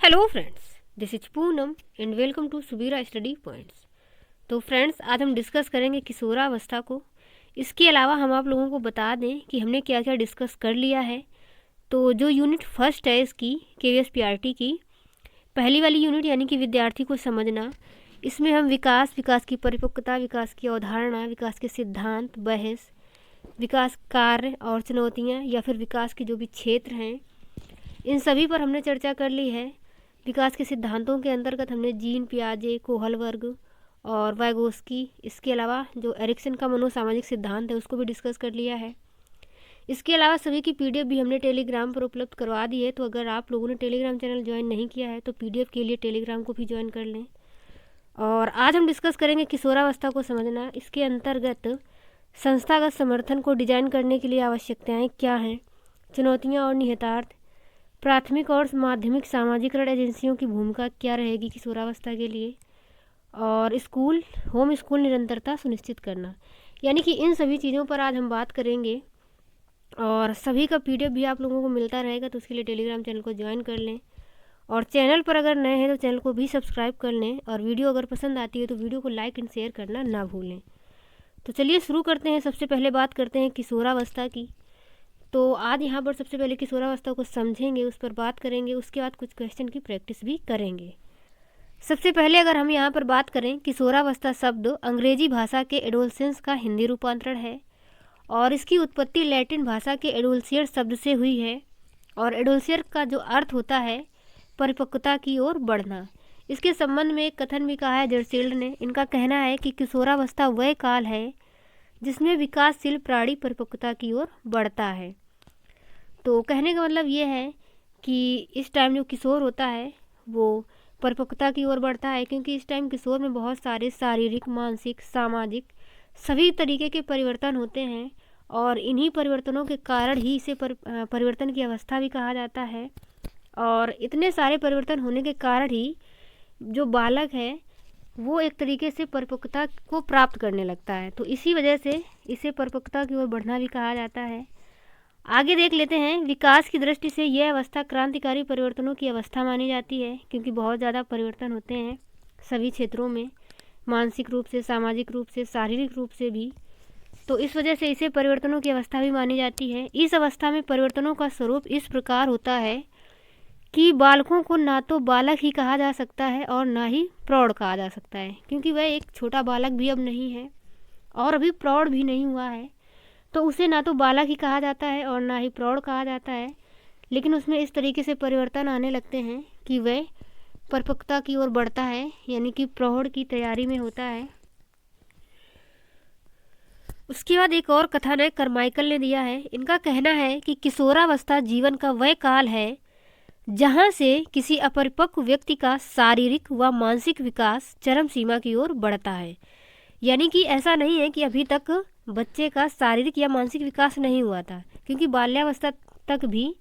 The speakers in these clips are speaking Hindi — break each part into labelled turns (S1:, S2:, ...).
S1: Hello friends, this is Poonam and welcome to Subira study points. तो फ्रेंड्स, आज हम डिस्कस करेंगे किशोरावस्था को। इसके अलावा हम आप लोगों को बता दें कि हमने क्या क्या डिस्कस कर लिया है। तो जो यूनिट फर्स्ट है इसकी KVSPRT की पहली वाली यूनिट यानी कि विद्यार्थी को समझना, इसमें हम विकास की परिपक्वता, विकास की अवधारणा, विकास के सिद्धांत, बहस, विकास कार्य और चुनौतियाँ या फिर विकास के जो भी क्षेत्र हैं, इन सभी पर हमने चर्चा कर ली है। विकास के सिद्धांतों के अंतर्गत हमने जीन, पियाजे, कोहलबर्ग और वाइगोस्की, इसके अलावा जो एरिक्सन का मनोसामाजिक सिद्धांत है उसको भी डिस्कस कर लिया है। इसके अलावा सभी की PDF भी हमने टेलीग्राम पर उपलब्ध करवा दी है। तो अगर आप लोगों ने टेलीग्राम चैनल ज्वाइन नहीं किया है तो PDF के लिए टेलीग्राम को भी ज्वाइन कर लें। और आज हम डिस्कस करेंगे किशोरावस्था को समझना। इसके अंतर्गत संस्थागत समर्थन को डिजाइन करने के लिए आवश्यकताएँ क्या हैं, चुनौतियाँ और निहितार्थ, प्राथमिक और माध्यमिक सामाजिकरण एजेंसियों की भूमिका क्या रहेगी किशोरावस्था के लिए, और होम स्कूल निरंतरता सुनिश्चित करना, यानी कि इन सभी चीज़ों पर आज हम बात करेंगे। और सभी का PDF भी आप लोगों को मिलता रहेगा, तो उसके लिए टेलीग्राम चैनल को ज्वाइन कर लें। और चैनल पर अगर नए हैं तो चैनल को भी सब्सक्राइब कर लें। और वीडियो अगर पसंद आती है तो वीडियो को लाइक एंड शेयर करना ना भूलें। तो चलिए शुरू करते हैं। सबसे पहले बात करते हैं किशोरावस्था की। तो आज यहाँ पर सबसे पहले किशोरावस्था को समझेंगे, उस पर बात करेंगे, उसके बाद कुछ क्वेश्चन की प्रैक्टिस भी करेंगे। सबसे पहले अगर हम यहाँ पर बात करें, किशोरावस्था शब्द अंग्रेजी भाषा के एडोलसेंस का हिंदी रूपांतरण है और इसकी उत्पत्ति लैटिन भाषा के एडोल्सियर शब्द से हुई है। और एडोल्सियर का जो अर्थ होता है परिपक्वता की ओर बढ़ना। इसके संबंध में एक कथन भी कहा है जर्सील्ड ने। इनका कहना है कि किशोरावस्था वह काल है जिसमें विकासशील प्राणी परिपक्वता की ओर बढ़ता है। तो कहने का मतलब ये है कि इस टाइम जो किशोर होता है वो परिपक्वता की ओर बढ़ता है, क्योंकि इस टाइम किशोर में बहुत सारे शारीरिक, मानसिक, सामाजिक सभी तरीके के परिवर्तन होते हैं। और इन्हीं परिवर्तनों के कारण ही इसे परिवर्तन की अवस्था भी कहा जाता है। और इतने सारे परिवर्तन होने के कारण ही जो बालक है वो एक तरीके से परिपक्वता को प्राप्त करने लगता है। तो इसी वजह से इसे परिपक्वता की ओर बढ़ना भी कहा जाता है। आगे देख लेते हैं। विकास की दृष्टि से यह अवस्था क्रांतिकारी परिवर्तनों की अवस्था मानी जाती है, क्योंकि बहुत ज़्यादा परिवर्तन होते हैं सभी क्षेत्रों में, मानसिक रूप से, सामाजिक रूप से, शारीरिक रूप से भी। तो इस वजह से इसे परिवर्तनों की अवस्था भी मानी जाती है। इस अवस्था में परिवर्तनों का स्वरूप इस प्रकार होता है कि बालकों को ना तो बालक ही कहा जा सकता है और ना ही प्रौढ़ कहा जा सकता है, क्योंकि वह एक छोटा बालक भी अब नहीं है और अभी प्रौढ़ भी नहीं हुआ है। तो उसे ना तो बालक ही कहा जाता है और ना ही प्रौढ़ कहा जाता है, लेकिन उसमें इस तरीके से परिवर्तन आने लगते हैं कि वह परिपक्वता की ओर बढ़ता है, यानी कि प्रौढ़ की तैयारी में होता है। उसके बाद एक और कथन है करमाइकल ने दिया है। इनका कहना है कि किशोरावस्था जीवन का वह काल है जहाँ से किसी अपरिपक्व व्यक्ति का शारीरिक व मानसिक विकास चरम सीमा की ओर बढ़ता है। यानी कि ऐसा नहीं है कि अभी तक बच्चे का शारीरिक या मानसिक विकास नहीं हुआ था, क्योंकि बाल्यावस्था तक भी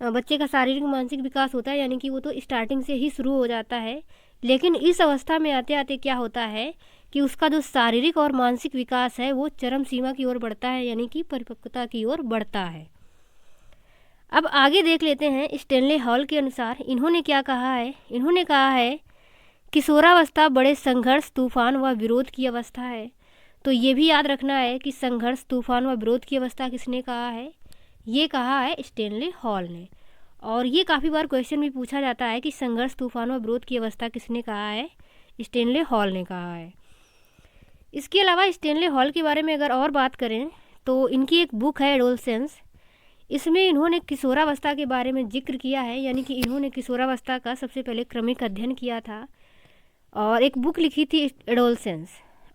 S1: बच्चे का शारीरिक मानसिक विकास होता है, यानी कि वो तो स्टार्टिंग से ही शुरू हो जाता है। लेकिन इस अवस्था में आते आते क्या होता है कि उसका जो शारीरिक और मानसिक विकास है वो चरम सीमा की ओर बढ़ता है, यानी कि परिपक्वता की ओर बढ़ता है। अब आगे देख लेते हैं। स्टेनले हॉल के अनुसार इन्होंने क्या कहा है। इन्होंने कहा है किशोरावस्था बड़े संघर्ष, तूफान व विरोध की अवस्था है। तो ये भी याद रखना है कि संघर्ष, तूफान व विरोध की अवस्था किसने कहा है। ये कहा है स्टेनले हॉल ने। और ये काफ़ी बार क्वेश्चन भी पूछा जाता है कि संघर्ष, तूफान व विरोध की अवस्था किसने कहा है। स्टेनले हॉल ने कहा है। इसके अलावा स्टेनले हॉल के बारे में अगर और बात करें तो इनकी एक बुक है एडोलसेंस। इसमें इन्होंने किशोरावस्था के बारे में जिक्र किया है, यानी कि इन्होंने किशोरावस्था का सबसे पहले क्रमिक अध्ययन किया था और एक बुक लिखी थी एडोलसेंस।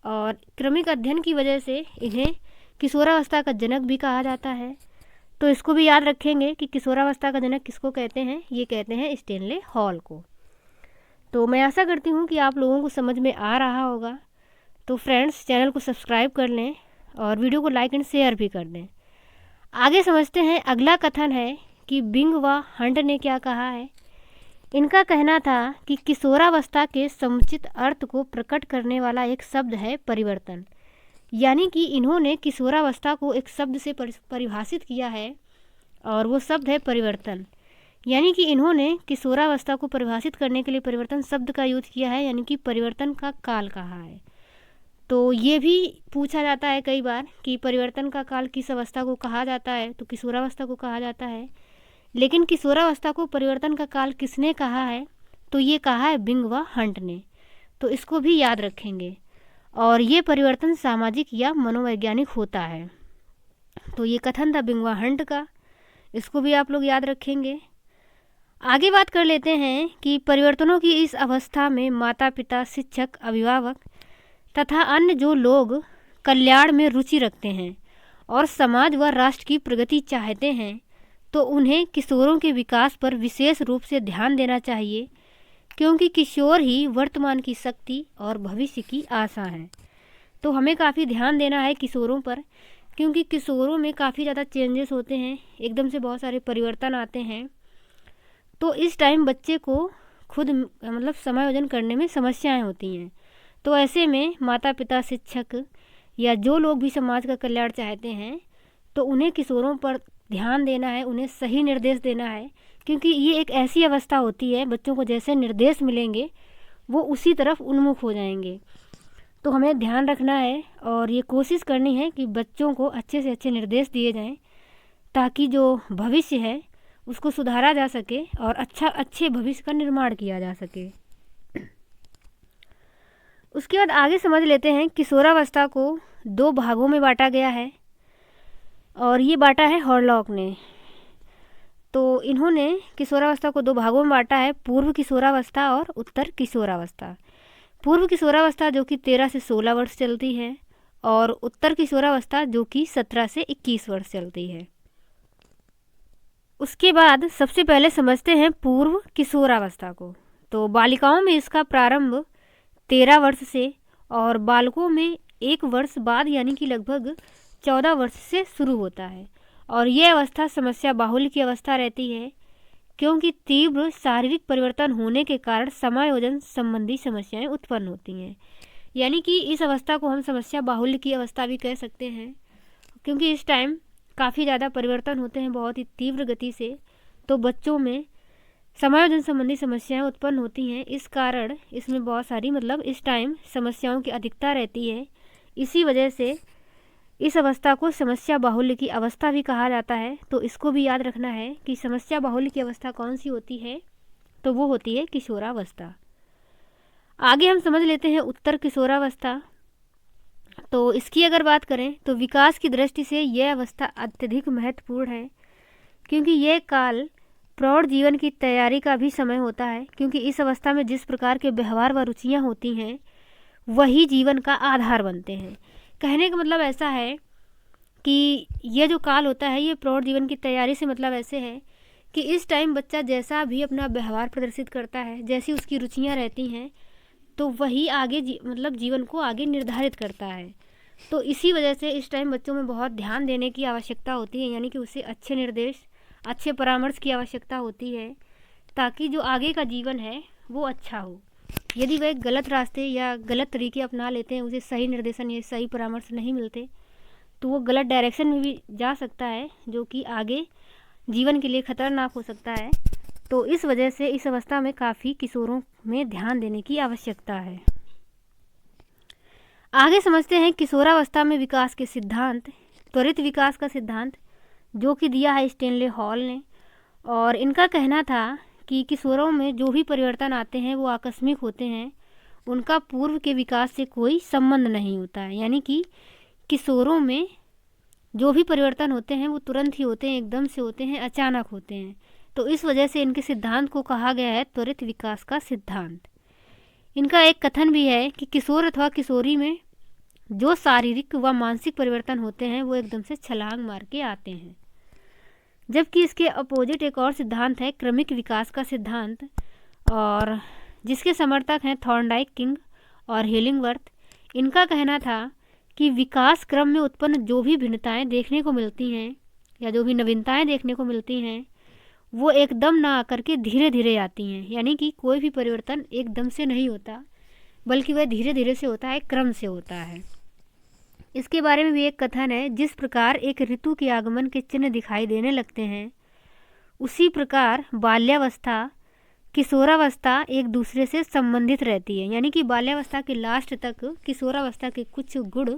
S1: और क्रमिक अध्ययन की वजह से इन्हें किशोरावस्था का जनक भी कहा जाता है। तो इसको भी याद रखेंगे कि किशोरावस्था का जनक किसको कहते हैं। ये कहते हैं स्टेनले हॉल को। तो मैं आशा करती हूँ कि आप लोगों को समझ में आ रहा होगा। तो फ्रेंड्स, चैनल को सब्सक्राइब कर लें और वीडियो को लाइक एंड शेयर भी कर दें। आगे समझते हैं। अगला कथन है कि बिंग व हंट ने क्या कहा है। इनका कहना था कि किशोरावस्था के समुचित अर्थ को प्रकट करने वाला एक शब्द है परिवर्तन। यानी कि इन्होंने किशोरावस्था को एक शब्द से परिभाषित किया है और वो शब्द है परिवर्तन। यानी कि इन्होंने किशोरावस्था को परिभाषित करने के लिए परिवर्तन शब्द का यूज किया है, यानी कि परिवर्तन का काल कहा है। तो ये भी पूछा जाता है कई बार कि परिवर्तन का काल किस अवस्था को कहा जाता है, तो किशोरावस्था को कहा जाता है। लेकिन किशोरावस्था को परिवर्तन का काल किसने कहा है, तो ये कहा है बिंग व हंट ने। तो इसको भी याद रखेंगे। और ये परिवर्तन सामाजिक या मनोवैज्ञानिक होता है। तो ये कथन था बिंग व हंट का, इसको भी आप लोग याद रखेंगे। आगे बात कर लेते हैं कि परिवर्तनों की इस अवस्था में माता पिता, शिक्षक, अभिभावक तथा अन्य जो लोग कल्याण में रुचि रखते हैं और समाज व राष्ट्र की प्रगति चाहते हैं, तो उन्हें किशोरों के विकास पर विशेष रूप से ध्यान देना चाहिए, क्योंकि किशोर ही वर्तमान की शक्ति और भविष्य की आशा है। तो हमें काफ़ी ध्यान देना है किशोरों पर, क्योंकि किशोरों में काफ़ी ज़्यादा चेंजेस होते हैं, एकदम से बहुत सारे परिवर्तन आते हैं। तो इस टाइम बच्चे को खुद मतलब समायोजन करने में समस्याएं होती हैं। तो ऐसे में माता पिता, शिक्षक या जो लोग भी समाज का कल्याण चाहते हैं, तो उन्हें किशोरों पर ध्यान देना है, उन्हें सही निर्देश देना है, क्योंकि ये एक ऐसी अवस्था होती है, बच्चों को जैसे निर्देश मिलेंगे वो उसी तरफ उन्मुख हो जाएंगे। तो हमें ध्यान रखना है और ये कोशिश करनी है कि बच्चों को अच्छे से अच्छे निर्देश दिए जाएं, ताकि जो भविष्य है उसको सुधारा जा सके और अच्छे भविष्य का निर्माण किया जा सके। उसके बाद आगे समझ लेते हैं किशोरावस्था को 2 भागों में बांटा गया है, और ये बांटा है हॉरलॉक ने। तो इन्होंने किशोरावस्था को 2 भागों में बांटा है, पूर्व किशोरावस्था और उत्तर किशोरावस्था। पूर्व किशोरावस्था जो कि 13 से 16 वर्ष चलती है, और उत्तर किशोरावस्था जो कि 17 से 21 वर्ष चलती है। उसके बाद सबसे पहले समझते हैं पूर्व किशोरावस्था को। तो बालिकाओं में इसका प्रारंभ 13 वर्ष से और बालकों में 1 वर्ष बाद यानी कि लगभग 14 वर्ष से शुरू होता है। और यह अवस्था समस्या बाहुल्य की अवस्था रहती है, क्योंकि तीव्र शारीरिक परिवर्तन होने के कारण समायोजन संबंधी समस्याएं उत्पन्न होती हैं। यानी कि इस अवस्था को हम समस्या बाहुल्य की अवस्था भी कह सकते हैं, क्योंकि इस टाइम काफ़ी ज़्यादा परिवर्तन होते हैं बहुत ही तीव्र गति से। तो बच्चों में समायोजन संबंधी समस्याएं उत्पन्न होती हैं, इस कारण इसमें बहुत सारी इस टाइम समस्याओं की अधिकता रहती है। इसी वजह से इस अवस्था को समस्या बाहुल्य की अवस्था भी कहा जाता है। तो इसको भी याद रखना है कि समस्या बाहुल्य की अवस्था कौन सी होती है, तो वो होती है किशोरावस्था। आगे हम समझ लेते हैं उत्तर किशोरावस्था। तो इसकी अगर बात करें तो विकास की दृष्टि से यह अवस्था अत्यधिक महत्वपूर्ण है, क्योंकि यह काल प्रौढ़ जीवन की तैयारी का भी समय होता है। क्योंकि इस अवस्था में जिस प्रकार के व्यवहार व रुचियाँ होती हैं वही जीवन का आधार बनते हैं। कहने का मतलब ऐसा है कि यह जो काल होता है ये प्रौढ़ जीवन की तैयारी से ऐसे है कि इस टाइम बच्चा जैसा भी अपना व्यवहार प्रदर्शित करता है, जैसी उसकी रुचियाँ रहती हैं, तो वही आगे जीवन को आगे निर्धारित करता है। तो इसी वजह से इस टाइम बच्चों में बहुत ध्यान देने की आवश्यकता होती है, यानी कि उसे अच्छे निर्देश, अच्छे परामर्श की आवश्यकता होती है, ताकि जो आगे का जीवन है वो अच्छा हो। यदि वह गलत रास्ते या गलत तरीके अपना लेते हैं, उसे सही निर्देशन या सही परामर्श नहीं मिलते, तो वो गलत डायरेक्शन में भी जा सकता है, जो कि आगे जीवन के लिए खतरनाक हो सकता है। तो इस वजह से इस अवस्था में काफ़ी किशोरों में ध्यान देने की आवश्यकता है। आगे समझते हैं किशोरावस्था में विकास के सिद्धांत। त्वरित विकास का सिद्धांत जो कि दिया है स्टेनले हॉल ने, और इनका कहना था कि किशोरों में जो भी परिवर्तन आते हैं वो आकस्मिक होते हैं, उनका पूर्व के विकास से कोई संबंध नहीं होता है। यानी कि किशोरों में जो भी परिवर्तन होते हैं वो तुरंत ही होते हैं, एकदम से होते हैं, अचानक होते हैं। तो इस वजह से इनके सिद्धांत को कहा गया है त्वरित विकास का सिद्धांत। इनका एक कथन भी है कि किशोर अथवा किशोरी में जो शारीरिक व मानसिक परिवर्तन होते हैं वो एकदम से छलांग मार के आते हैं। जबकि इसके अपोजिट एक और सिद्धांत है क्रमिक विकास का सिद्धांत, और जिसके समर्थक हैं थॉर्नडाइक, किंग और हेलिंगवर्थ। इनका कहना था कि विकास क्रम में उत्पन्न जो भी भिन्नताएं देखने को मिलती हैं या जो भी नवीनताएं देखने को मिलती हैं वो एकदम ना आकर के धीरे धीरे आती हैं। यानी कि कोई भी परिवर्तन एकदम से नहीं होता, बल्कि वह धीरे धीरे से होता है, क्रम से होता है। इसके बारे में भी एक कथन है, जिस प्रकार एक ऋतु के आगमन के चिन्ह दिखाई देने लगते हैं उसी प्रकार बाल्यावस्था, किशोरावस्था एक दूसरे से संबंधित रहती है। यानी कि बाल्यावस्था के लास्ट तक किशोरावस्था के कुछ गुण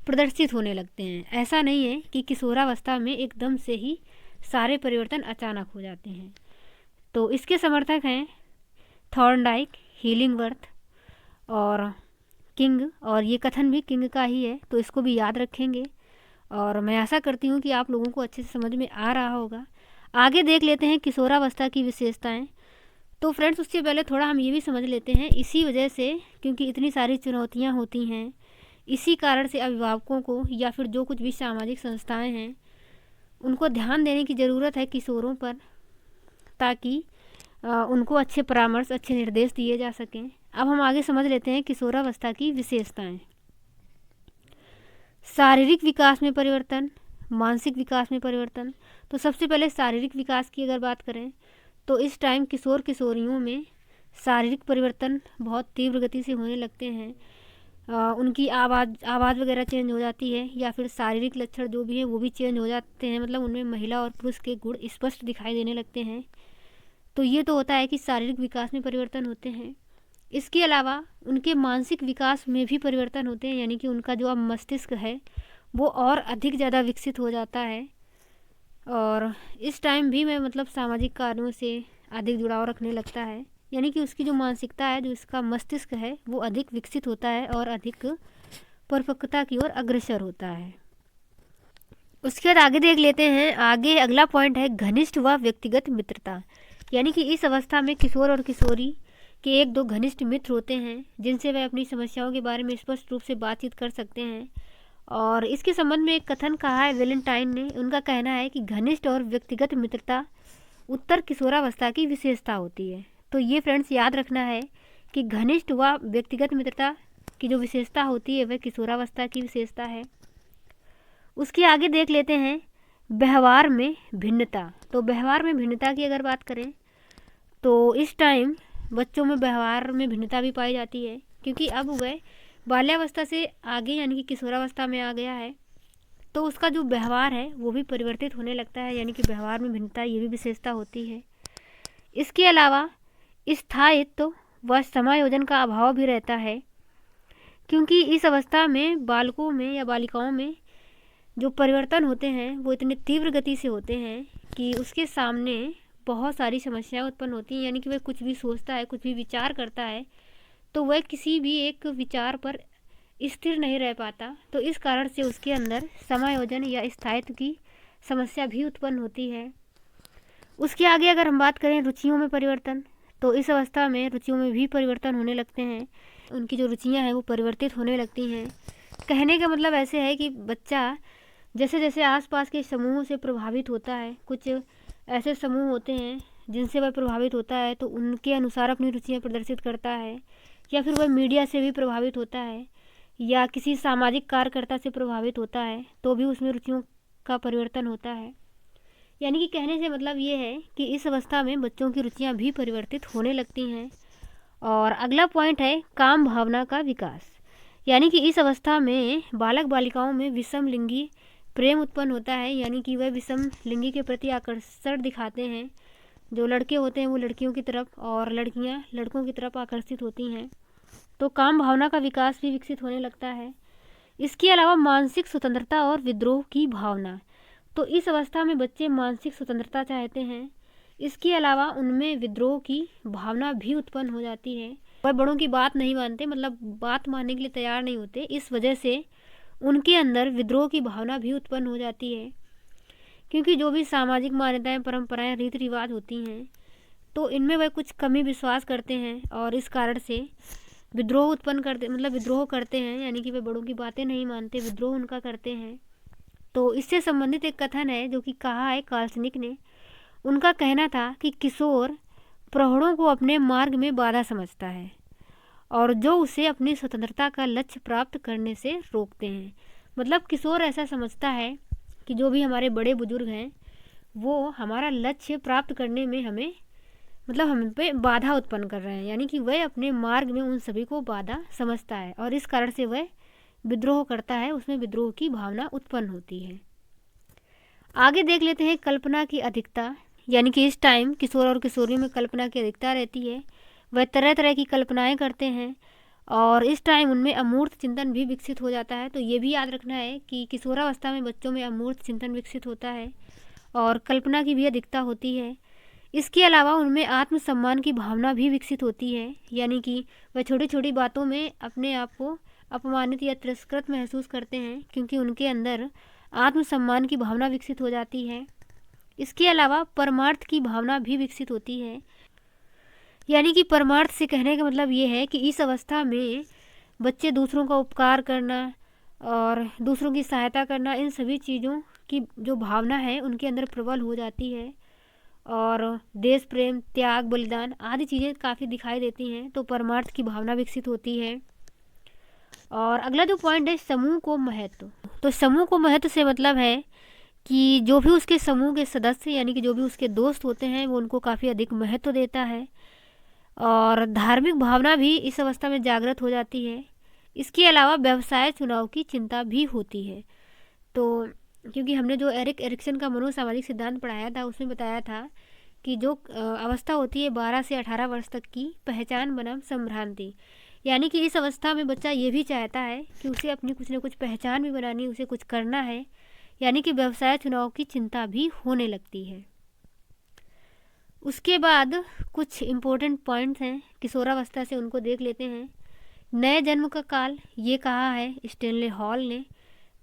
S1: प्रदर्शित होने लगते हैं। ऐसा नहीं है कि किशोरावस्था में एकदम से ही सारे परिवर्तन अचानक हो जाते हैं। तो इसके समर्थक हैं थॉर्नडाइक, हीलिंगवर्थ और किंग, और ये कथन भी किंग का ही है, तो इसको भी याद रखेंगे। और मैं आशा करती हूँ कि आप लोगों को अच्छे से समझ में आ रहा होगा। आगे देख लेते हैं किशोरावस्था की विशेषताएं। तो फ्रेंड्स, उससे पहले थोड़ा हम ये भी समझ लेते हैं, इसी वजह से, क्योंकि इतनी सारी चुनौतियाँ होती हैं, इसी कारण से अभिभावकों को या फिर जो कुछ भी सामाजिक संस्थाएं हैं उनको ध्यान देने की ज़रूरत है किशोरों पर, ताकि उनको अच्छे परामर्श, अच्छे निर्देश दिए जा सकें। अब हम आगे समझ लेते हैं किशोरावस्था की विशेषताएं। शारीरिक विकास में परिवर्तन, मानसिक विकास में परिवर्तन। तो सबसे पहले शारीरिक विकास की अगर बात करें तो इस टाइम किशोर किशोरियों में शारीरिक परिवर्तन बहुत तीव्र गति से होने लगते हैं। उनकी आवाज़ वगैरह चेंज हो जाती है, या फिर शारीरिक लक्षण जो भी हैं वो भी चेंज हो जाते हैं। मतलब उनमें महिला और पुरुष के गुण स्पष्ट दिखाई देने लगते हैं। तो ये तो होता है कि शारीरिक विकास में परिवर्तन होते हैं। इसके अलावा उनके मानसिक विकास में भी परिवर्तन होते हैं। यानी कि उनका जो अब मस्तिष्क है वो और अधिक ज़्यादा विकसित हो जाता है, और इस टाइम भी मैं मतलब सामाजिक कार्यों से अधिक जुड़ाव रखने लगता है। यानी कि उसकी जो मानसिकता है, जो इसका मस्तिष्क है, वो अधिक विकसित होता है और अधिक परिपक्वता की ओर अग्रसर होता है। उसके बाद आगे देख लेते हैं। आगे अगला पॉइंट है घनिष्ठ व व्यक्तिगत मित्रता। यानी कि इस अवस्था में किशोर और किशोरी के एक दो घनिष्ठ मित्र होते हैं जिनसे वह अपनी समस्याओं के बारे में स्पष्ट रूप से बातचीत कर सकते हैं। और इसके संबंध में एक कथन कहा है वैलेंटाइन ने। उनका कहना है कि घनिष्ठ और व्यक्तिगत मित्रता उत्तर किशोरावस्था की विशेषता होती है। तो ये फ्रेंड्स याद रखना है कि घनिष्ठ व व्यक्तिगत मित्रता की जो विशेषता होती है वह किशोरावस्था की विशेषता है। उसके आगे देख लेते हैं व्यवहार में भिन्नता। तो व्यवहार में भिन्नता की अगर बात करें तो इस टाइम बच्चों में व्यवहार में भिन्नता भी पाई जाती है, क्योंकि अब वह बाल्यावस्था से आगे यानी कि किशोरावस्था में आ गया है, तो उसका जो व्यवहार है वो भी परिवर्तित होने लगता है। यानी कि व्यवहार में भिन्नता ये भी विशेषता होती है। इसके अलावा स्थायित्व व समायोजन का अभाव भी रहता है, क्योंकि इस अवस्था में बालकों में या बालिकाओं में जो परिवर्तन होते हैं वो इतने तीव्र गति से होते हैं कि उसके सामने बहुत सारी समस्याएं उत्पन्न होती हैं। यानी कि वह कुछ भी सोचता है, कुछ भी विचार करता है, तो वह किसी भी एक विचार पर स्थिर नहीं रह पाता। तो इस कारण से उसके अंदर समायोजन या स्थायित्व की समस्या भी उत्पन्न होती है। उसके आगे अगर हम बात करें रुचियों में परिवर्तन, तो इस अवस्था में रुचियों में भी परिवर्तन होने लगते हैं। उनकी जो रुचियां हैं वो परिवर्तित होने लगती हैं। कहने का मतलब ऐसे है कि बच्चा जैसे जैसे आसपास के समूहों से प्रभावित होता है, कुछ ऐसे समूह होते हैं जिनसे वह प्रभावित होता है तो उनके अनुसार अपनी रुचियाँ प्रदर्शित करता है, या फिर वह मीडिया से भी प्रभावित होता है या किसी सामाजिक कार्यकर्ता से प्रभावित होता है तो भी उसमें रुचियों का परिवर्तन होता है। यानी कि कहने से मतलब ये है कि इस अवस्था में बच्चों की रुचियाँ भी परिवर्तित होने लगती हैं। और अगला पॉइंट है काम भावना का विकास। यानी कि इस अवस्था में बालक बालिकाओं में विषम लिंगी प्रेम उत्पन्न होता है। यानी कि वह विषम लिंगी के प्रति आकर्षण दिखाते हैं। जो लड़के होते हैं वो लड़कियों की तरफ और लड़कियां लड़कों की तरफ आकर्षित होती हैं। तो काम भावना का विकास भी विकसित होने लगता है। इसके अलावा मानसिक स्वतंत्रता और विद्रोह की भावना। तो इस अवस्था में बच्चे मानसिक स्वतंत्रता चाहते हैं। इसके अलावा उनमें विद्रोह की भावना भी उत्पन्न हो जाती है। वह बड़ों की बात नहीं मानते, मतलब बात मानने के लिए तैयार नहीं होते। इस वजह से उनके अंदर विद्रोह की भावना भी उत्पन्न हो जाती है, क्योंकि जो भी सामाजिक मान्यताएं, परंपराएं, रीति रिवाज होती हैं तो इनमें वह कुछ कमी विश्वास करते हैं और इस कारण से विद्रोह उत्पन्न करते, मतलब विद्रोह करते हैं। यानी कि वे बड़ों की बातें नहीं मानते, विद्रोह उनका करते हैं। तो इससे संबंधित एक कथन है जो कि कहा है काल्सनिक ने। उनका कहना था कि किशोर प्रौढ़ों को अपने मार्ग में बाधा समझता है और जो उसे अपनी स्वतंत्रता का लक्ष्य प्राप्त करने से रोकते हैं। मतलब किशोर ऐसा समझता है कि जो भी हमारे बड़े बुजुर्ग हैं वो हमारा लक्ष्य प्राप्त करने में हमें, मतलब हम पे बाधा उत्पन्न कर रहे हैं। यानी कि वह अपने मार्ग में उन सभी को बाधा समझता है और इस कारण से वह विद्रोह करता है, उसमें विद्रोह की भावना उत्पन्न होती है। आगे देख लेते हैं कल्पना की अधिकता। यानी कि इस टाइम किशोर और किशोरी में कल्पना की अधिकता रहती है। वह तरह तरह की कल्पनाएं करते हैं और इस टाइम उनमें अमूर्त चिंतन भी विकसित हो जाता है। तो ये भी याद रखना है कि किशोरावस्था में बच्चों में अमूर्त चिंतन विकसित होता है और कल्पना की भी अधिकता होती है। इसके अलावा उनमें आत्मसम्मान की भावना भी विकसित होती है, यानी कि वह छोटी छोटी बातों में अपने आप को अपमानित या तिरस्कृत महसूस करते हैं, क्योंकि उनके अंदर आत्मसम्मान की भावना विकसित हो जाती है। इसके अलावा परमार्थ की भावना भी विकसित होती है, यानी कि परमार्थ से कहने का मतलब ये है कि इस अवस्था में बच्चे दूसरों का उपकार करना और दूसरों की सहायता करना, इन सभी चीज़ों की जो भावना है उनके अंदर प्रबल हो जाती है और देश प्रेम, त्याग, बलिदान आदि चीज़ें काफ़ी दिखाई देती हैं। तो परमार्थ की भावना विकसित होती है। और अगला जो पॉइंट है समूह को महत्व। तो समूह को महत्व से मतलब है कि जो भी उसके समूह के सदस्य यानी कि जो भी उसके दोस्त होते हैं वो उनको काफ़ी अधिक महत्व देता है और धार्मिक भावना भी इस अवस्था में जागृत हो जाती है। इसके अलावा व्यवसाय चुनाव की चिंता भी होती है। तो क्योंकि हमने जो एरिक एरिक्सन का मनोसामाजिक सिद्धांत पढ़ाया था उसमें बताया था कि जो अवस्था होती है 12 से 18 वर्ष तक की पहचान बनाम संभ्रांति, यानी कि इस अवस्था में बच्चा ये भी चाहता है कि उसे अपनी कुछ न कुछ पहचान भी बनानी, उसे कुछ करना है, यानी कि व्यवसाय चुनाव की चिंता भी होने लगती है। उसके बाद कुछ इम्पोर्टेंट पॉइंट्स हैं किशोरावस्था से, उनको देख लेते हैं। नए जन्म का काल, ये कहा है स्टेनले हॉल ने।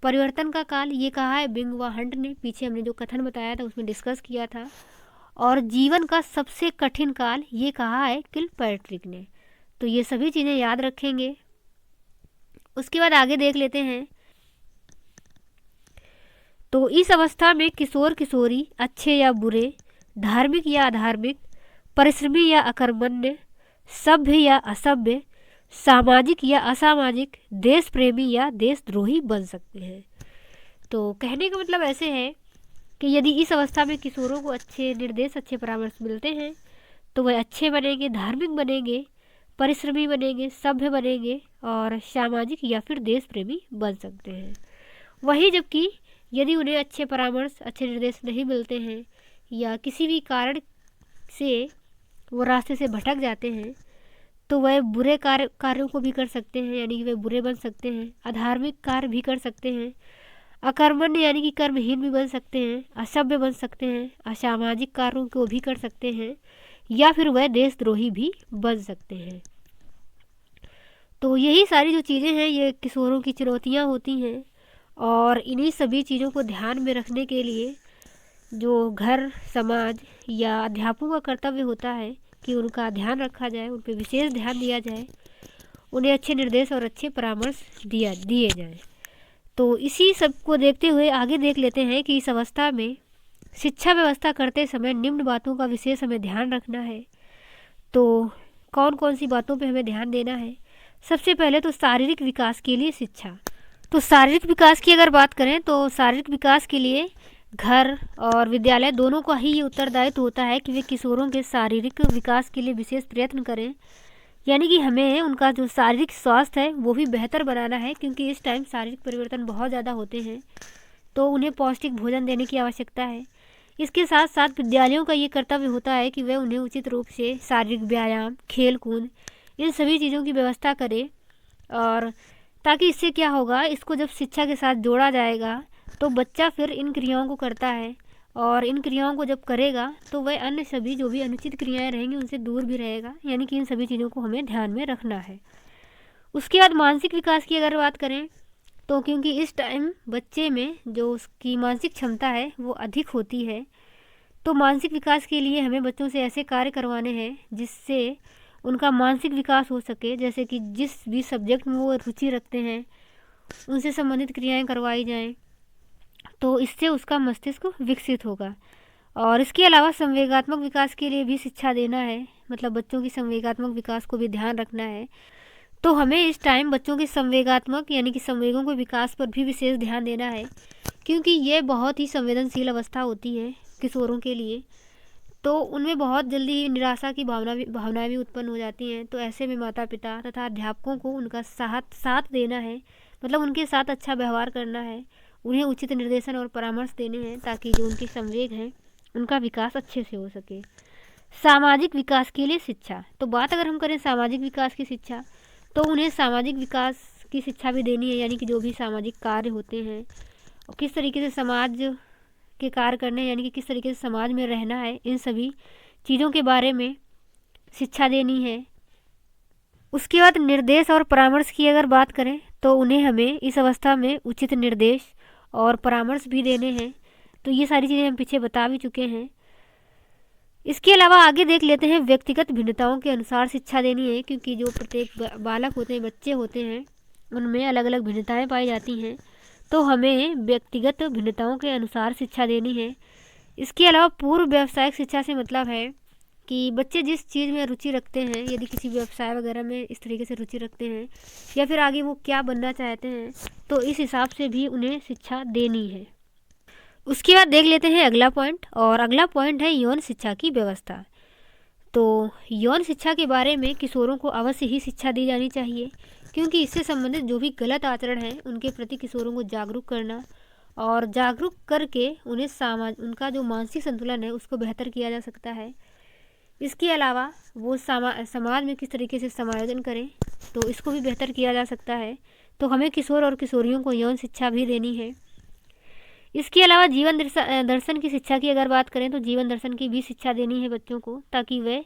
S1: परिवर्तन का काल, ये कहा है बिंग व हंट ने। पीछे हमने जो कथन बताया था उसमें डिस्कस किया था। और जीवन का सबसे कठिन काल, ये कहा है किलपैट्रिक ने। तो ये सभी चीज़ें याद रखेंगे। उसके बाद आगे देख लेते हैं। तो इस अवस्था में किशोर किशोरी अच्छे या बुरे, धार्मिक या अधार्मिक, परिश्रमी या अकर्मण्य, सभ्य या असभ्य, सामाजिक या असामाजिक, देश प्रेमी या देशद्रोही बन सकते हैं। तो कहने का मतलब ऐसे है कि यदि इस अवस्था में किशोरों को अच्छे निर्देश, अच्छे परामर्श मिलते हैं तो वह अच्छे बनेंगे, धार्मिक बनेंगे, परिश्रमी बनेंगे, सभ्य बनेंगे और सामाजिक या फिर देश प्रेमी बन सकते हैं। वहीं जबकि यदि उन्हें अच्छे परामर्श, अच्छे निर्देश नहीं मिलते हैं या किसी भी कारण से वो रास्ते से भटक जाते हैं तो वह बुरे कार्यों को भी कर सकते हैं, यानी कि वे बुरे बन सकते हैं। अधार्मिक कार्य भी कर सकते हैं, अकर्मण्य यानी कि कर्महीन भी बन सकते हैं, असभ्य बन सकते हैं, असामाजिक कार्यों को भी कर सकते हैं या फिर वह देशद्रोही भी बन सकते हैं। तो यही सारी जो चीज़ें हैं ये किशोरों की चुनौतियाँ होती हैं और इन्हीं सभी चीज़ों को ध्यान में रखने के लिए जो घर, समाज या अध्यापकों का कर्तव्य होता है कि उनका ध्यान रखा जाए, उन पर विशेष ध्यान दिया जाए, उन्हें अच्छे निर्देश और अच्छे परामर्श दिए जाएं। तो इसी सब को देखते हुए आगे देख लेते हैं कि इस अवस्था में शिक्षा व्यवस्था करते समय निम्न बातों का विशेष हमें ध्यान रखना है। तो कौन कौन सी बातों पे हमें ध्यान देना है? सबसे पहले तो शारीरिक विकास के लिए शिक्षा। तो शारीरिक विकास की अगर बात करें तो शारीरिक विकास के लिए घर और विद्यालय दोनों का ही ये उत्तरदायित्व होता है कि वे किशोरों के शारीरिक विकास के लिए विशेष प्रयत्न करें, यानी कि हमें उनका जो शारीरिक स्वास्थ्य है वो भी बेहतर बनाना है, क्योंकि इस टाइम शारीरिक परिवर्तन बहुत ज़्यादा होते हैं तो उन्हें पौष्टिक भोजन देने की आवश्यकता है। इसके साथ साथ विद्यालयों का ये कर्तव्य होता है कि वे उन्हें उचित रूप से शारीरिक व्यायाम, खेल कूद, इन सभी चीज़ों की व्यवस्था करें, और ताकि इससे क्या होगा, इसको जब शिक्षा के साथ जोड़ा जाएगा तो बच्चा फिर इन क्रियाओं को करता है और इन क्रियाओं को जब करेगा तो वह अन्य सभी जो भी अनुचित क्रियाएं रहेंगी उनसे दूर भी रहेगा, यानी कि इन सभी चीज़ों को हमें ध्यान में रखना है। उसके बाद मानसिक विकास की अगर बात करें तो क्योंकि इस टाइम बच्चे में जो उसकी मानसिक क्षमता है वो अधिक होती है, तो मानसिक विकास के लिए हमें बच्चों से ऐसे कार्य करवाने हैं जिससे उनका मानसिक विकास हो सके। जैसे कि जिस भी सब्जेक्ट में वो रुचि रखते हैं उनसे संबंधित क्रियाएं करवाई जाएं, तो इससे उसका मस्तिष्क विकसित होगा। और इसके अलावा संवेगात्मक विकास के लिए भी शिक्षा देना है, मतलब बच्चों की संवेगात्मक विकास को भी ध्यान रखना है। तो हमें इस टाइम बच्चों के संवेगात्मक यानी कि संवेगों के विकास पर भी विशेष ध्यान देना है, क्योंकि ये बहुत ही संवेदनशील अवस्था होती है किशोरों के लिए। तो उनमें बहुत जल्दी ही निराशा की भावनाएं भी उत्पन्न हो जाती हैं। तो ऐसे में माता पिता तथा अध्यापकों को उनका साथ देना है, मतलब उनके साथ अच्छा व्यवहार करना है, उन्हें उचित निर्देशन और परामर्श देने हैं ताकि जो उनके संवेग हैं उनका विकास अच्छे से हो सके। सामाजिक विकास के लिए शिक्षा, तो बात अगर हम करें सामाजिक विकास की शिक्षा, तो उन्हें सामाजिक विकास की शिक्षा भी देनी है, यानी कि जो भी सामाजिक कार्य होते हैं और किस तरीके से समाज के कार्य करने हैं, यानी कि किस तरीके से समाज में रहना है, इन सभी चीज़ों के बारे में शिक्षा देनी है। उसके बाद निर्देश और परामर्श की अगर बात करें तो उन्हें हमें इस अवस्था में उचित निर्देश और परामर्श भी देने हैं। तो ये सारी चीज़ें हम पीछे बता भी चुके हैं। इसके अलावा आगे देख लेते हैं व्यक्तिगत भिन्नताओं के अनुसार शिक्षा देनी है, क्योंकि जो प्रत्येक बालक होते हैं, बच्चे होते हैं, उनमें अलग अलग भिन्नताएं पाई जाती हैं। तो हमें व्यक्तिगत भिन्नताओं के अनुसार शिक्षा देनी है। इसके अलावा पूर्व व्यावसायिक शिक्षा से मतलब है कि बच्चे जिस चीज़ में रुचि रखते हैं, यदि किसी व्यवसाय वगैरह में इस तरीके से रुचि रखते हैं या फिर आगे वो क्या बनना चाहते हैं, तो इस हिसाब से भी उन्हें शिक्षा देनी है। उसके बाद देख लेते हैं अगला पॉइंट, और अगला पॉइंट है यौन शिक्षा की व्यवस्था। तो यौन शिक्षा के बारे में किशोरों को अवश्य ही शिक्षा दी जानी चाहिए, क्योंकि इससे संबंधित जो भी गलत आचरण है उनके प्रति किशोरों को जागरूक करना, और जागरूक करके उन्हें उनका जो मानसिक संतुलन है उसको बेहतर किया जा सकता है। इसके अलावा वो समाज में किस तरीके से समायोजन करें, तो इसको भी बेहतर किया जा सकता है। तो हमें किशोर और किशोरियों को यौन शिक्षा भी देनी है। इसके अलावा जीवन दर्शन की शिक्षा की अगर बात करें तो जीवन दर्शन की भी शिक्षा देनी है बच्चों को, ताकि वे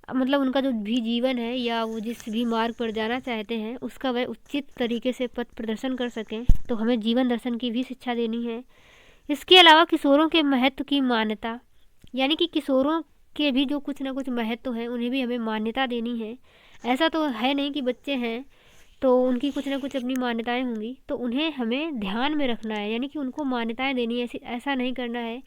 S1: मतलब उनका जो भी जीवन है या वो जिस भी मार्ग पर जाना चाहते हैं उसका वह उचित तरीके से पथ प्रदर्शन कर सकें। तो हमें जीवन दर्शन की भी शिक्षा देनी है। इसके अलावा किशोरों के महत्व की मान्यता, यानी कि किशोरों के भी जो कुछ ना कुछ महत्व हैं उन्हें भी हमें मान्यता देनी है। ऐसा तो है नहीं कि बच्चे हैं तो उनकी कुछ ना कुछ अपनी मान्यताएं होंगी, तो उन्हें हमें ध्यान में रखना है, यानी कि उनको मान्यताएं देनी है। ऐसा नहीं करना है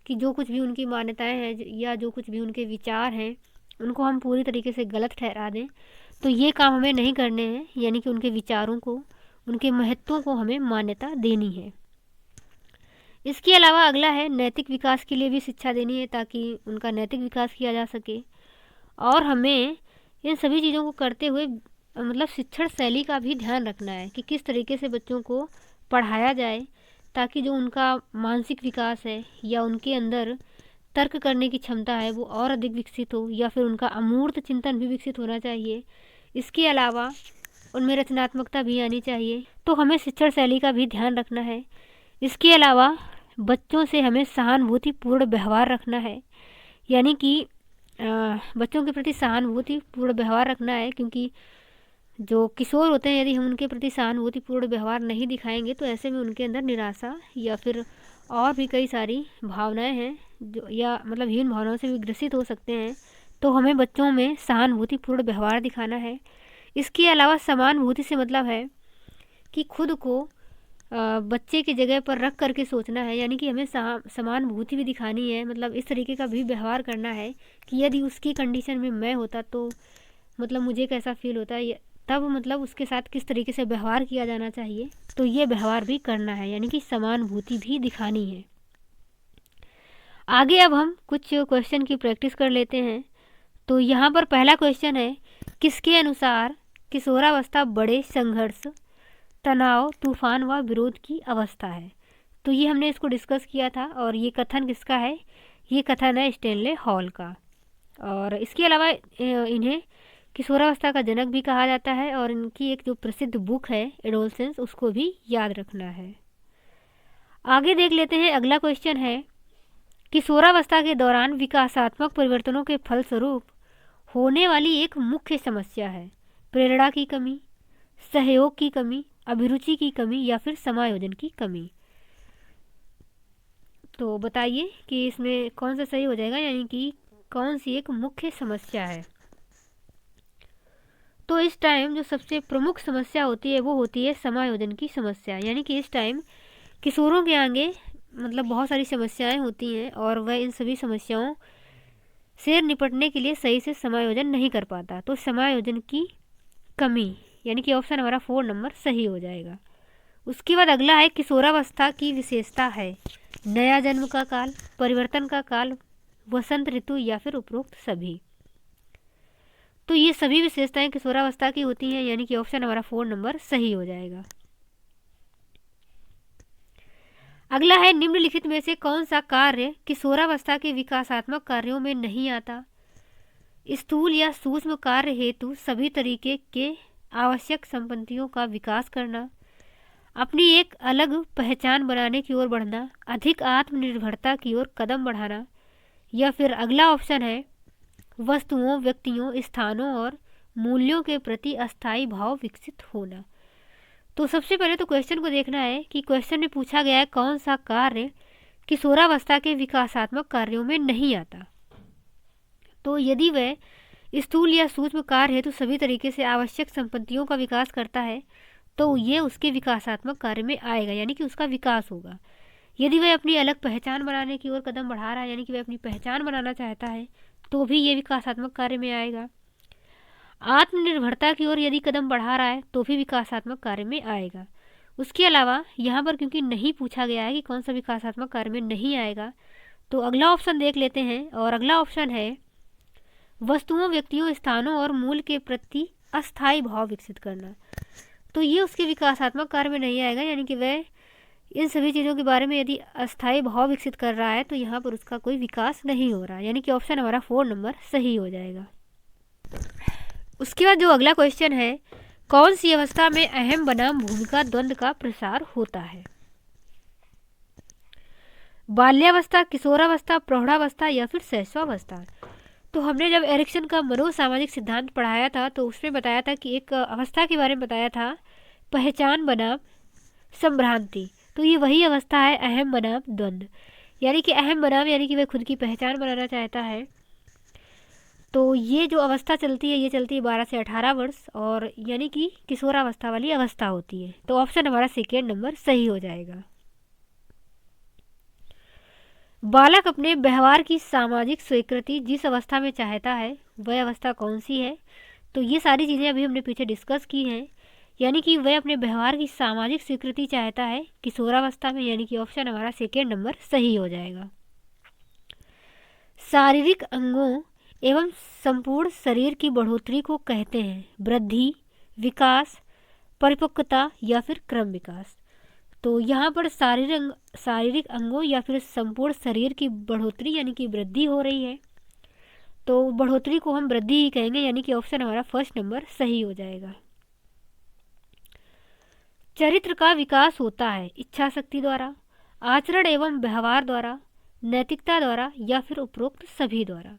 S1: कि जो कुछ भी उनकी मान्यताएं हैं या जो कुछ भी उनके विचार हैं उनको हम पूरी तरीके से गलत ठहरा दें। तो ये काम हमें नहीं करने हैं, यानी कि उनके विचारों को, उनके महत्वों को हमें मान्यता देनी है। इसके अलावा अगला है नैतिक विकास के लिए भी शिक्षा देनी है, ताकि उनका नैतिक विकास किया जा सके। और हमें इन सभी चीज़ों को करते हुए मतलब शिक्षण शैली का भी ध्यान रखना है कि किस तरीके से बच्चों को पढ़ाया जाए, ताकि जो उनका मानसिक विकास है या उनके अंदर तर्क करने की क्षमता है वो और अधिक विकसित हो, या फिर उनका अमूर्त चिंतन भी विकसित होना चाहिए। इसके अलावा उनमें रचनात्मकता भी आनी चाहिए। तो हमें शिक्षण शैली का भी ध्यान रखना है। इसके अलावा बच्चों से हमें सहानुभूतिपूर्ण व्यवहार रखना है, यानी कि बच्चों के प्रति सहानुभूतिपूर्ण व्यवहार रखना है, क्योंकि जो किशोर होते हैं यदि हम उनके प्रति सहानुभूतिपूर्ण व्यवहार नहीं दिखाएंगे तो ऐसे में उनके अंदर निराशा या फिर और भी कई सारी भावनाएं हैं जो या मतलब हीन भावनाओं से भी ग्रसित हो सकते हैं। तो हमें बच्चों में सहानुभूतिपूर्ण व्यवहार दिखाना है। इसके अलावा समानुभूति से मतलब है कि खुद को बच्चे की जगह पर रख करके सोचना है, यानी कि हमें समानुभूति भी दिखानी है। मतलब इस तरीके का भी व्यवहार करना है कि यदि उसकी कंडीशन में मैं होता तो मतलब मुझे कैसा फील होता है, तब मतलब उसके साथ किस तरीके से व्यवहार किया जाना चाहिए, तो ये व्यवहार भी करना है, यानी कि समानुभूति भी दिखानी है। आगे अब हम कुछ क्वेश्चन की प्रैक्टिस कर लेते हैं। तो यहाँ पर पहला क्वेश्चन है, किसके अनुसार किशोरावस्था बड़े संघर्ष, तनाव, तूफान व विरोध की अवस्था है। तो ये हमने इसको डिस्कस किया था, और ये कथन किसका है, ये कथन है स्टैनले हॉल का। और इसके अलावा इन्हें किशोरावस्था का जनक भी कहा जाता है, और इनकी एक जो प्रसिद्ध बुक है एडोलसेंस उसको भी याद रखना है। आगे देख लेते हैं, अगला क्वेश्चन है, किशोरावस्था के दौरान विकासात्मक परिवर्तनों के फलस्वरूप होने वाली एक मुख्य समस्या है प्रेरणा की कमी, सहयोग की कमी, अभिरुचि की कमी या फिर समायोजन की कमी। तो बताइए कि इसमें कौन सा सही हो जाएगा, यानी कि कौन सी एक मुख्य समस्या है। तो इस टाइम जो सबसे प्रमुख समस्या होती है वो होती है समायोजन की समस्या, यानी कि इस टाइम किशोरों के आगे मतलब बहुत सारी समस्याएं होती हैं और वह इन सभी समस्याओं से निपटने के लिए सही से समायोजन नहीं कर पाता। तो समायोजन की कमी, यानी कि ऑप्शन हमारा 4 नंबर सही हो जाएगा। उसके बाद अगला है, किशोरावस्था की विशेषता है नया जन्म का काल, परिवर्तन का काल, वसंत ऋतु या फिर उपरोक्त सभी। तो ये सभी विशेषताएं किशोरावस्था की होती हैं, यानी कि ऑप्शन हमारा 4 नंबर सही हो जाएगा। अगला है, निम्नलिखित में से कौन सा कार्य किशोरावस्था के विकासात्मक कार्यों में नहीं आता? स्थूल या सूक्ष्म कार्य हेतु सभी तरीके के आवश्यक संपत्तियों का विकास करना, अपनी एक अलग पहचान बनाने की ओर बढ़ना, अधिक आत्मनिर्भरता की ओर कदम बढ़ाना, या फिर अगला ऑप्शन है, वस्तुओं, व्यक्तियों, स्थानों और मूल्यों के प्रति अस्थायी भाव विकसित होना। तो सबसे पहले तो क्वेश्चन को देखना है कि क्वेश्चन में पूछा गया है कौन सा कार्य किशोरावस्था के विकासात्मक कार्यों में नहीं आता। तो यदि वह स्थूल या सूक्ष्म कार्य है तो सभी तरीके से आवश्यक संपत्तियों का विकास करता है तो ये उसके विकासात्मक कार्य में आएगा, यानी कि उसका विकास होगा। यदि वह अपनी अलग पहचान बनाने की ओर कदम बढ़ा रहा है, यानी कि वह अपनी पहचान बनाना चाहता है, तो भी ये विकासात्मक कार्य में आएगा। आत्मनिर्भरता की ओर यदि कदम बढ़ा रहा है तो भी विकासात्मक कार्य में आएगा। उसके अलावा यहाँ पर क्योंकि नहीं पूछा गया है कि कौन सा विकासात्मक कार्य में नहीं आएगा, तो अगला ऑप्शन देख लेते हैं। और अगला ऑप्शन है, वस्तुओं, व्यक्तियों, स्थानों और मूल के प्रति अस्थायी भाव विकसित करना। तो ये उसके विकासात्मक कार्य में नहीं आएगा, यानी कि वह इन सभी चीज़ों के बारे में यदि अस्थायी भाव विकसित कर रहा है तो यहाँ पर उसका कोई विकास नहीं हो रहा, यानी कि ऑप्शन हमारा 4 नंबर सही हो जाएगा। उसके बाद जो अगला क्वेश्चन है, कौन सी अवस्था में अहम बनाम भूमिका द्वंद्व का प्रसार होता है? बाल्यावस्था, किशोरावस्था, प्रौढ़ावस्था या फिर शैशवावस्था? तो हमने जब एरिक्सन का मनोसामाजिक सिद्धांत पढ़ाया था तो उसमें बताया था कि एक अवस्था के बारे में बताया था, पहचान बनाम संभ्रांति। तो ये वही अवस्था है, अहम बनाम द्वंद्व, यानी कि अहम बनाम यानी कि वह खुद की पहचान बनाना चाहता है। तो ये जो अवस्था चलती है ये चलती है 12 से 18 वर्ष, और यानी कि किशोरावस्था वाली अवस्था होती है। तो ऑप्शन हमारा 2 नंबर सही हो जाएगा। बालक अपने व्यवहार की सामाजिक स्वीकृति जिस अवस्था में चाहता है वह अवस्था कौन सी है? तो ये सारी चीज़ें अभी हमने पीछे डिस्कस की हैं, यानी कि वह अपने व्यवहार की सामाजिक स्वीकृति चाहता है किशोरावस्था में, यानी कि ऑप्शन हमारा 2 नंबर सही हो जाएगा। शारीरिक अंगों एवं संपूर्ण शरीर की बढ़ोतरी को कहते हैं वृद्धि, विकास, परिपक्वता या फिर क्रम विकास। तो यहाँ पर शारीरिक अंगों या फिर संपूर्ण शरीर की बढ़ोतरी यानी कि वृद्धि हो रही है, तो बढ़ोतरी को हम वृद्धि ही कहेंगे, यानी कि ऑप्शन हमारा 1 नंबर सही हो जाएगा। चरित्र का विकास होता है इच्छा शक्ति द्वारा, आचरण एवं व्यवहार द्वारा, नैतिकता द्वारा या फिर उपरोक्त सभी द्वारा।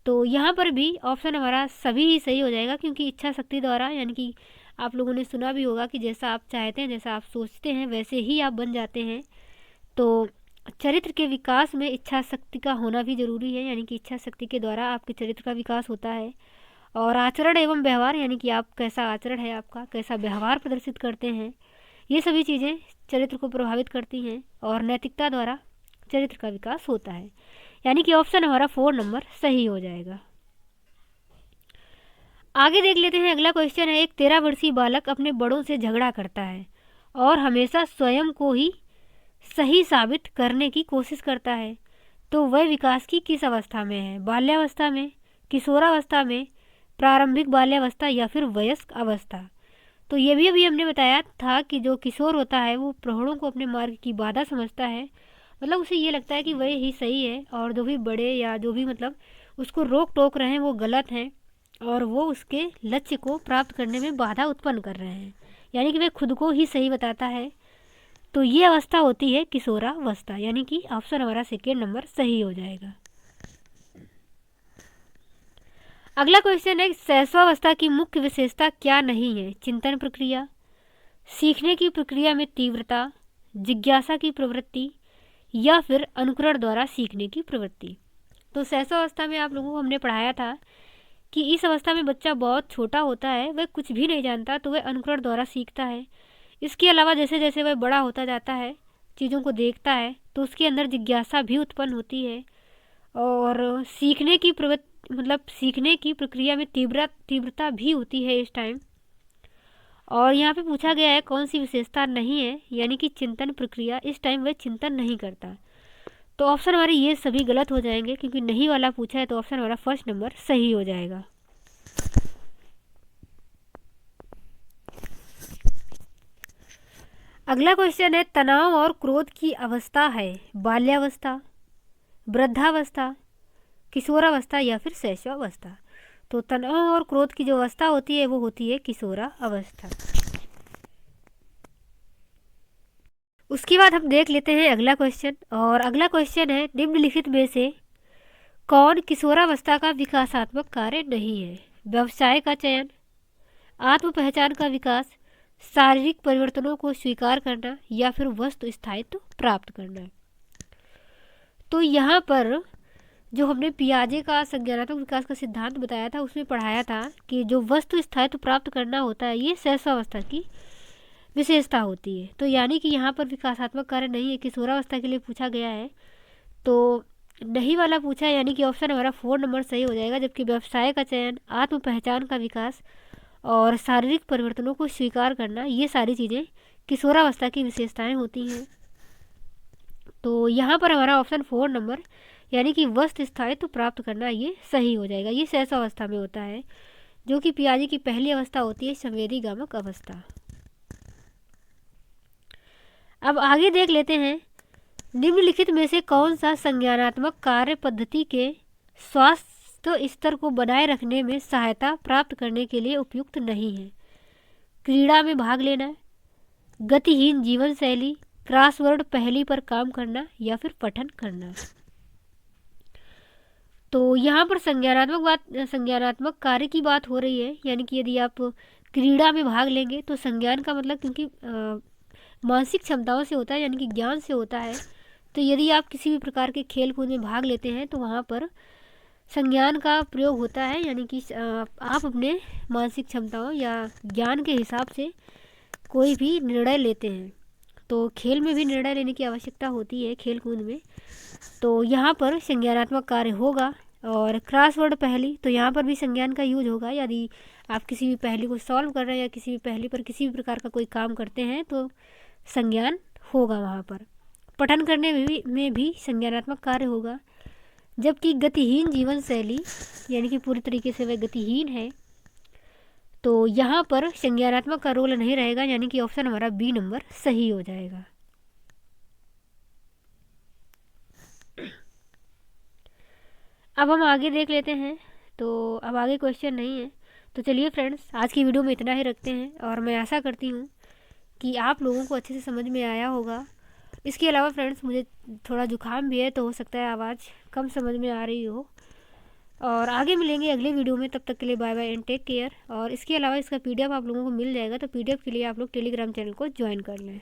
S1: तो यहाँ पर भी ऑप्शन हमारा सभी ही सही हो जाएगा, क्योंकि इच्छा शक्ति द्वारा यानी कि आप लोगों ने सुना भी होगा कि जैसा आप चाहते हैं, जैसा आप सोचते हैं वैसे ही आप बन जाते हैं। तो चरित्र के विकास में इच्छा शक्ति का होना भी ज़रूरी है, यानी कि इच्छा शक्ति के द्वारा आपके चरित्र का विकास होता है। और आचरण एवं व्यवहार यानी कि आप कैसा आचरण है, आपका कैसा व्यवहार प्रदर्शित करते हैं, ये सभी चीज़ें चरित्र को प्रभावित करती हैं। और नैतिकता द्वारा चरित्र का विकास होता है, यानी कि ऑप्शन हमारा 4 नंबर सही हो जाएगा। आगे देख लेते हैं। अगला क्वेश्चन है, एक 13 वर्षीय बालक अपने बड़ों से झगड़ा करता है और हमेशा स्वयं को ही सही साबित करने की कोशिश करता है, तो वह विकास की किस अवस्था में है? बाल्यावस्था में, किशोरावस्था में, प्रारंभिक बाल्यावस्था या फिर वयस्क अवस्था? तो ये भी अभी हमने बताया था कि जो किशोर होता है वो प्रौढ़ों को अपने मार्ग की बाधा समझता है, मतलब उसे ये लगता है कि वह ही सही है और जो भी बड़े या जो भी मतलब उसको रोक टोक रहे हैं वो गलत हैं और वो उसके लक्ष्य को प्राप्त करने में बाधा उत्पन्न कर रहे हैं, यानी कि वह खुद को ही सही बताता है। तो ये अवस्था होती है किशोरावस्था, यानी कि ऑप्शन हमारा 2 नंबर सही हो जाएगा। अगला क्वेश्चन है, शैशवावस्था की मुख्य विशेषता क्या नहीं है? चिंतन प्रक्रिया, सीखने की प्रक्रिया में तीव्रता, जिज्ञासा की प्रवृत्ति या फिर अनुकरण द्वारा सीखने की प्रवृत्ति। तो शैशवावस्था में आप लोगों को हमने पढ़ाया था कि इस अवस्था में बच्चा बहुत छोटा होता है, वह कुछ भी नहीं जानता, तो वह अनुकरण द्वारा सीखता है। इसके अलावा जैसे जैसे वह बड़ा होता जाता है, चीज़ों को देखता है, तो उसके अंदर जिज्ञासा भी उत्पन्न होती है और सीखने की सीखने की प्रक्रिया में तीव्रता भी होती है इस टाइम। और यहाँ पे पूछा गया है कौन सी विशेषता नहीं है, यानी कि चिंतन प्रक्रिया, इस टाइम वह चिंतन नहीं करता। तो ऑप्शन हमारे ये सभी गलत हो जाएंगे, क्योंकि नहीं वाला पूछा है, तो ऑप्शन हमारा 1 नंबर सही हो जाएगा। अगला क्वेश्चन है, तनाव और क्रोध की अवस्था है बाल्यावस्था, वृद्धावस्था, किशोरावस्था या फिर शैशवावस्था। तो तनाव और क्रोध की जो अवस्था होती है वो होती है किशोरावस्था। उसके बाद हम देख लेते हैं अगला क्वेश्चन, और अगला क्वेश्चन है, निम्नलिखित में से कौन किशोरावस्था का विकासात्मक कार्य नहीं है? व्यवसाय का चयन, आत्म पहचान का विकास, शारीरिक परिवर्तनों को स्वीकार करना या फिर वस्तु स्थायित्व प्राप्त करना। तो यहाँ पर जो हमने पियाजे का संज्ञानात्मक विकास का सिद्धांत बताया था उसमें पढ़ाया था कि जो वस्तु स्थायित्व प्राप्त करना होता है ये शैशवावस्था की विशेषता होती है। तो यानी कि यहाँ पर विकासात्मक कार्य नहीं है, किशोरावस्था के लिए पूछा गया है, तो नहीं वाला पूछा है, यानी कि ऑप्शन हमारा 4 नंबर सही हो जाएगा। जबकि व्यवसाय का चयन, आत्म पहचान का विकास और शारीरिक परिवर्तनों को स्वीकार करना, ये सारी चीज़ें किशोरावस्था की विशेषताएं होती हैं। तो यहाँ पर हमारा ऑप्शन 4 नंबर यानी कि वस्तु स्थायित्व प्राप्त करना ये सही हो जाएगा। ये शैशवावस्था में होता है, जो कि पियाजे की पहली अवस्था होती है संवेदीगामक अवस्था। अब आगे देख लेते हैं, निम्नलिखित में से कौन सा संज्ञानात्मक कार्य पद्धति के स्वास्थ्य स्तर को बनाए रखने में सहायता प्राप्त करने के लिए उपयुक्त नहीं है? क्रीड़ा में भाग लेना, गतिहीन जीवन शैली, क्रॉसवर्ड पहेली पर काम करना या फिर पठन करना। तो यहाँ पर संज्ञानात्मक कार्य की बात हो रही है, यानी कि यदि आप क्रीड़ा में भाग लेंगे तो संज्ञान का मतलब क्योंकि मानसिक क्षमताओं से होता है, यानी कि ज्ञान से होता है। तो यदि आप किसी भी प्रकार के खेल कूद में भाग लेते हैं तो वहाँ पर संज्ञान का प्रयोग होता है, यानी कि आप अपने मानसिक क्षमताओं या ज्ञान के हिसाब से कोई भी निर्णय लेते हैं। तो खेल में भी निर्णय लेने की आवश्यकता होती है, खेल कूद में। तो यहाँ पर संज्ञानात्मक कार्य होगा। और क्रॉसवर्ड पहेली, तो यहाँ पर भी संज्ञान का यूज होगा। यदि आप किसी भी पहेली को सॉल्व कर रहे हैं या किसी भी पहेली पर किसी भी प्रकार का कोई काम करते हैं तो संज्ञान होगा वहाँ पर। पठन करने में भी संज्ञानात्मक कार्य होगा। जबकि गतिहीन जीवन शैली, यानी कि पूरी तरीके से वह गतिहीन है, तो यहाँ पर संज्ञानात्मक का रोल नहीं रहेगा, यानी कि ऑप्शन हमारा बी नंबर सही हो जाएगा। अब हम आगे देख लेते हैं। तो अब आगे क्वेश्चन नहीं है। तो चलिए फ्रेंड्स, आज की वीडियो में इतना ही रखते हैं, और मैं आशा करती हूँ कि आप लोगों को अच्छे से समझ में आया होगा। इसके अलावा फ्रेंड्स, मुझे थोड़ा जुकाम भी है, तो हो सकता है आवाज़ कम समझ में आ रही हो। और आगे मिलेंगे अगले वीडियो में, तब तक के लिए bye bye and take care. और इसके अलावा इसका PDF आप लोगों को मिल जाएगा, तो PDF के लिए आप लोग टेलीग्राम चैनल को ज्वाइन कर लें।